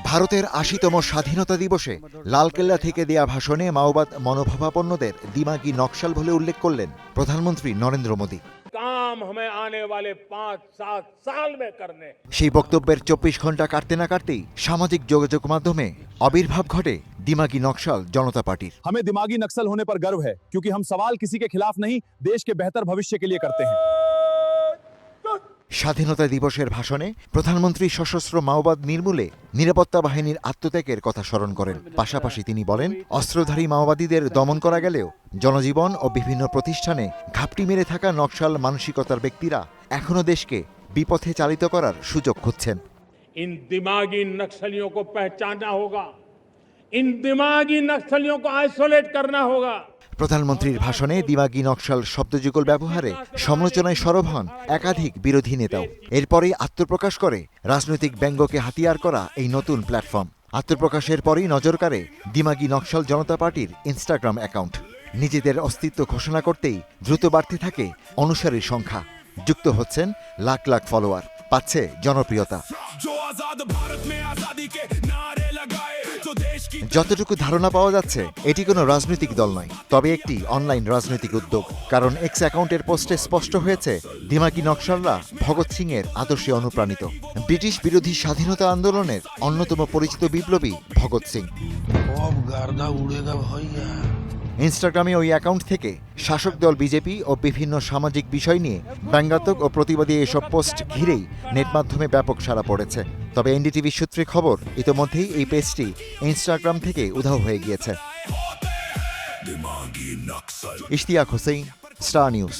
ভারতের ৮০তম স্বাধীনতা দিবসে লালকেল্লা থেকে দেয়া ভাষণে মাওবাদ মনোভাবাপন্নদের দিমাগি নকশাল বলে উল্লেখ করলেন প্রধানমন্ত্রী নরেন্দ্র মোদী। সেই বক্তব্যের ২৪ ঘন্টা কাটতে না কাটতেই সামাজিক যোগাযোগ মাধ্যমে আবির্ভাব ঘটে দিমাগি নকশাল জনতা পার্টির। हमें दिमागी नक्सल होने पर गर्व है क्योंकि हम सवाल किसी के खिलाफ नहीं देश के बेहतर भविष्य के लिए करते हैं। স্বাধীনতা দিবসের ভাষণে প্রধানমন্ত্রী সশস্ত্র মাওবাদ নির্মূলে নিরাপত্তা বাহিনীর আত্মত্যাগের কথা স্মরণ করেন। পাশাপাশি তিনি বলেন, অস্ত্রধারী মাওবাদীদের দমন করা গেলেও জনজীবন ও বিভিন্ন প্রতিষ্ঠানে ঘাপটি মেরে থাকা নকশাল মানসিকতার ব্যক্তিরা এখনো দেশকে বিপথে চালিত করার সুযোগ খুঁজছেন। इन दिमागी नक्सलियों को पहचानना होगा, इन दिमागी नक्सलियों को आइसोलेट करना होगा। প্রধানমন্ত্রীর ভাষণে দিমাগি নকশাল শব্দযুগল ব্যবহারে সমালোচনায় সরব হন একাধিক বিরোধী নেতাও। এরপরেই আত্মপ্রকাশ করে রাজনৈতিক ব্যঙ্গকে হাতিয়ার করা এই নতুন প্ল্যাটফর্ম। আত্মপ্রকাশের পরই নজর কাড়ে দিমাগি নকশাল জনতা পার্টির ইনস্টাগ্রাম অ্যাকাউন্ট। নিজেদের অস্তিত্ব ঘোষণা করতেই দ্রুত বাড়তে থাকে অনুসারীর সংখ্যা। যুক্ত হচ্ছেন লাখ লাখ ফলোয়ার, পাচ্ছে জনপ্রিয়তা। যতটুকু ধারণা পাওয়া যাচ্ছে, এটি কোনো রাজনৈতিক দল নয়, তবে একটি অনলাইন রাজনৈতিক উদ্যোগ। কারণ এক্স অ্যাকাউন্টের পোস্টে স্পষ্ট হয়েছে, দিমাগি নকশালরা ভগৎ সিং এর আদর্শে অনুপ্রাণিত। ব্রিটিশ বিরোধী স্বাধীনতা আন্দোলনের অন্যতম পরিচিত বিপ্লবী ভগৎ সিং। ইনস্টাগ্রামে ওই অ্যাকাউন্ট থেকে শাসক দল বিজেপি ও বিভিন্ন সামাজিক বিষয় নিয়ে ব্যঙ্গাত্মক ও প্রতিবাদী এসব পোস্ট ঘিরেই নেট মাধ্যমে ব্যাপক সাড়া পড়েছে। তবে এনডিটিভি সূত্রে খবর, ইতোমধ্যেই এই পেজটি ইনস্টাগ্রাম থেকে উধাও হয়ে গিয়েছে। Ishtiaq Hossain, star news.